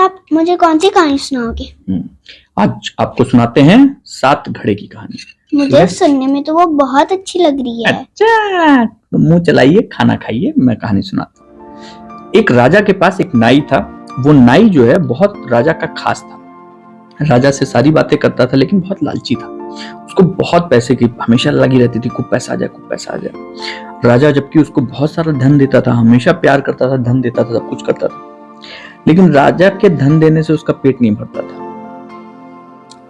आप मुझे कौन सी कहानी सुनाओगे? आज आपको सुनाते हैं 7 घड़े की कहानी। मुझे सुनने में तो वो बहुत अच्छी लग रही है। अच्छा, तो मुंह चलाइए, खाना खाइए, मैं कहानी सुनाता हूँ। एक राजा के पास एक नाई था। वो नाई जो है बहुत राजा का खास था। राजा से सारी बातें करता था, लेकिन बहुत लालची था। उसको बहुत पैसे की हमेशा लगी रहती थी, खूब पैसा आ जाए, खूब पैसा आ जाए। राजा जबकि उसको बहुत सारा धन देता था, हमेशा प्यार करता था, धन देता था, सब कुछ करता था, लेकिन राजा के धन देने से उसका पेट नहीं भरता था।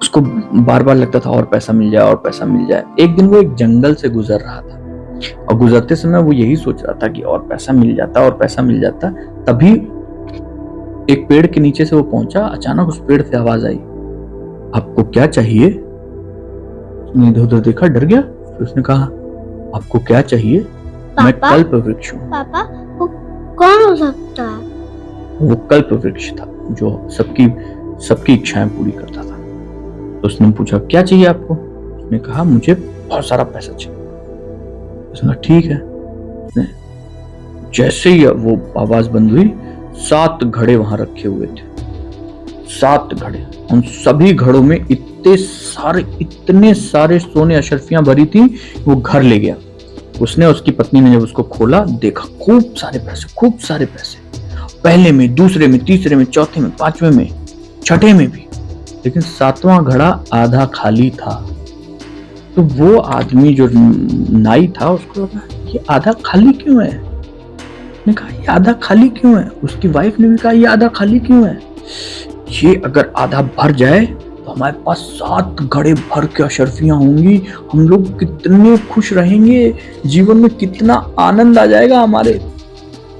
उसको बार बार लगता था और पैसा मिल जाए, और पैसा मिल जाए। एक दिन वो एक जंगल से गुजर रहा था, और गुजरते समय वो यही सोच रहा था कि और पैसा मिल जाता, और पैसा मिल जाता। तभी एक पेड़ के नीचे से वो पहुंचा। अचानक उस पेड़ से आवाज आई, आपको क्या चाहिए? उसने इधर उधर देखा, डर गया। फिर उसने कहा, आपको क्या चाहिए? मैं कल्प वृक्ष हूँ। पापा, वो कौन हो सकता है? वो कल्प वृक्ष था जो सबकी इच्छाएं पूरी करता था। तो उसने पूछा, क्या चाहिए आपको? उसने कहा, मुझे बहुत सारा पैसा चाहिए। उसने कहा, ठीक है। उसने जैसे ही वो आवाज बंद हुई, 7 घड़े वहां रखे हुए थे। 7 घड़े, उन सभी घड़ों में इतने सारे सोने अशर्फियां भरी थी। वो घर ले गया। उसने, उसकी पत्नी ने जब उसको खोला, देखा खूब सारे पैसे, पहले में, दूसरे में, तीसरे में, चौथे में, 5वें में, छठे में भी। लेकिन 7वां घड़ा आधा खाली था। तो वो आदमी जो नाई था, उसको लगा, ये आधा खाली क्यों है? उसने कहा, ये आधा खाली क्यों है? उसकी वाइफ ने भी कहा, ये आधा खाली क्यों है? ये अगर आधा भर जाए तो हमारे पास 7 घड़े भर के अशर्फियां होंगी, हम लोग कितने खुश रहेंगे, जीवन में कितना आनंद आ जाएगा हमारे।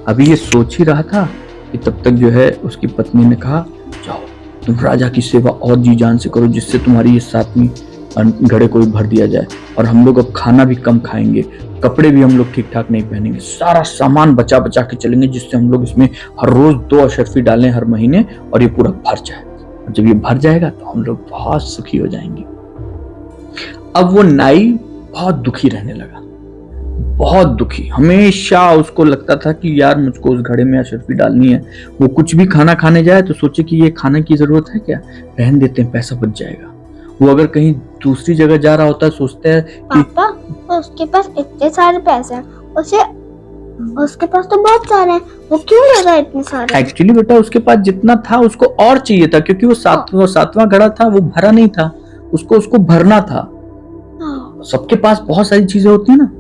अभी ये सोच ही रहा था कि तब तक जो है उसकी पत्नी ने कहा, जाओ तुम राजा की सेवा और जी जान से करो, जिससे तुम्हारी ये 7वीं घड़े को भी भर दिया जाए, और हम लोग अब खाना भी कम खाएंगे, कपड़े भी हम लोग ठीक ठाक नहीं पहनेंगे, सारा सामान बचा बचा के चलेंगे, जिससे हम लोग इसमें हर रोज 2 अशर्फी डालें हर महीने, और ये पूरा भर जाए। जब ये भर जाएगा तो हम लोग बहुत सुखी हो जाएंगे। अब वो नाई बहुत दुखी रहने लगा, बहुत दुखी। हमेशा उसको लगता था कि यार मुझको उस घड़े में अशर्फी डालनी है। वो कुछ भी खाना खाने जाए तो सोचे कि ये खाने की जरूरत है क्या, रहने देते हैं, पैसा बच जाएगा। वो अगर कहीं दूसरी जगह जा रहा होता है, सोचता है कि पापा, उसके पास इतने सारे पैसे हैं, उसके पास तो बहुत सारे हैं, वो क्यों लेगा इतने सारे? एक्चुअली बेटा, उसके पास जितना था उसको और चाहिए था, क्योंकि वो 7वां घड़ा था, वो भरा नहीं था, उसको भरना था। सबके पास बहुत सारी चीजें होती है ना,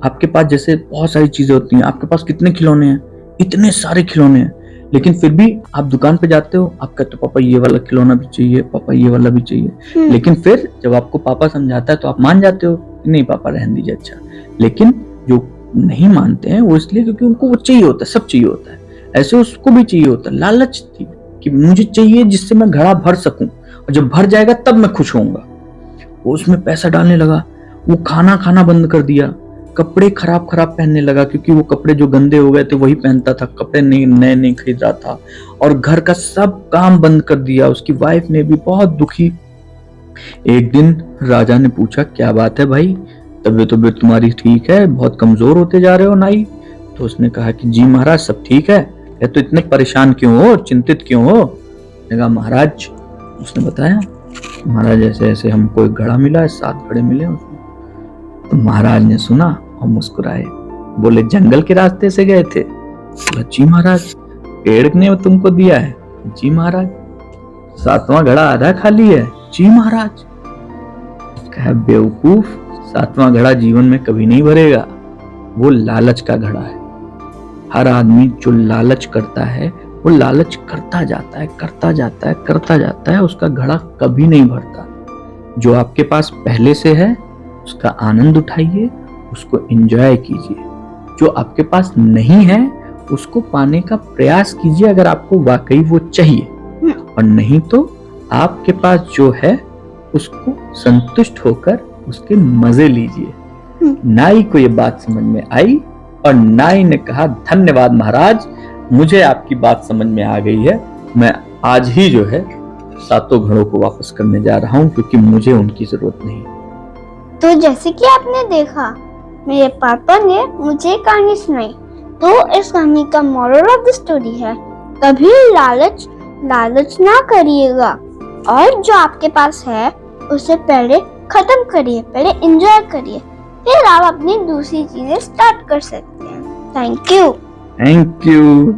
आपके पास जैसे बहुत सारी चीजें होती हैं। आपके पास कितने खिलौने हैं? इतने सारे खिलौने हैं, लेकिन फिर भी आप दुकान पे जाते हो, आप कहते हो, पापा ये वाला खिलौना भी चाहिए, पापा ये वाला भी चाहिए। लेकिन फिर जब आपको पापा समझाता है तो आप मान जाते हो, नहीं पापा रहने दीजिए, अच्छा। लेकिन जो नहीं मानते हैं वो इसलिए क्योंकि उनको वो चाहिए होता है, सब चाहिए होता है। ऐसे उसको भी चाहिए होता है, लालच थी कि मुझे चाहिए जिससे मैं घड़ा भर सकूं, और जब भर जाएगा तब मैं खुश होऊंगा। वो उसमें पैसा डालने लगा। वो खाना बंद कर दिया, कपड़े खराब पहनने लगा, क्योंकि वो कपड़े जो गंदे हो गए थे वही पहनता था, कपड़े नए नहीं खरीद रहा था, और घर का सब काम बंद कर दिया। उसकी वाइफ ने भी बहुत दुखी। एक दिन राजा ने पूछा, क्या बात है भाई, तबीयत तुम्हारी ठीक है? बहुत कमजोर होते जा रहे हो नाई। तो उसने कहा कि जी महाराज, सब ठीक है। या तो इतने परेशान क्यों हो, चिंतित क्यों हो? मैंने कहा महाराज, उसने बताया, महाराज ऐसे ऐसे हमको एक घड़ा मिला है, 7 घड़े मिले उसमें। तो महाराज ने सुना और मुस्कुराए, बोले जंगल के रास्ते से गए थे? जी महाराज। पेड़ ने तुमको दिया है? जी महाराज। 7वां घड़ा आधा खाली है? जी महाराज। कहा, बेवकूफ, 7वां घड़ा जीवन में कभी नहीं भरेगा, वो लालच का घड़ा है। हर आदमी जो लालच करता है, वो लालच करता जाता है, उसका घड़ा कभी नहीं भरता। जो आपके पास पहले से है उसका आनंद उठाइए, उसको एंजॉय कीजिए। जो आपके पास नहीं है उसको पाने का प्रयास कीजिए, अगर आपको वाकई वो चाहिए, और नहीं तो आपके पास जो है उसको संतुष्ट होकर उसके मजे लीजिए। नाई को ये बात समझ में आई, और नाई ने कहा, धन्यवाद महाराज, मुझे आपकी बात समझ में आ गई है। मैं आज ही जो है 7 घड़ों को वापस करने जा रहा हूँ, क्योंकि मुझे उनकी जरूरत नहीं। तो जैसे कि आपने देखा, मेरे पापा ने मुझे कहानी सुनाई, तो इस कहानी का मोरल ऑफ द स्टोरी है, कभी लालच लालच ना करिएगा और जो आपके पास है उसे पहले खत्म करिए, पहले एंजॉय करिए, फिर आप अपनी दूसरी चीजें स्टार्ट कर सकते हैं। Thank you. Thank you.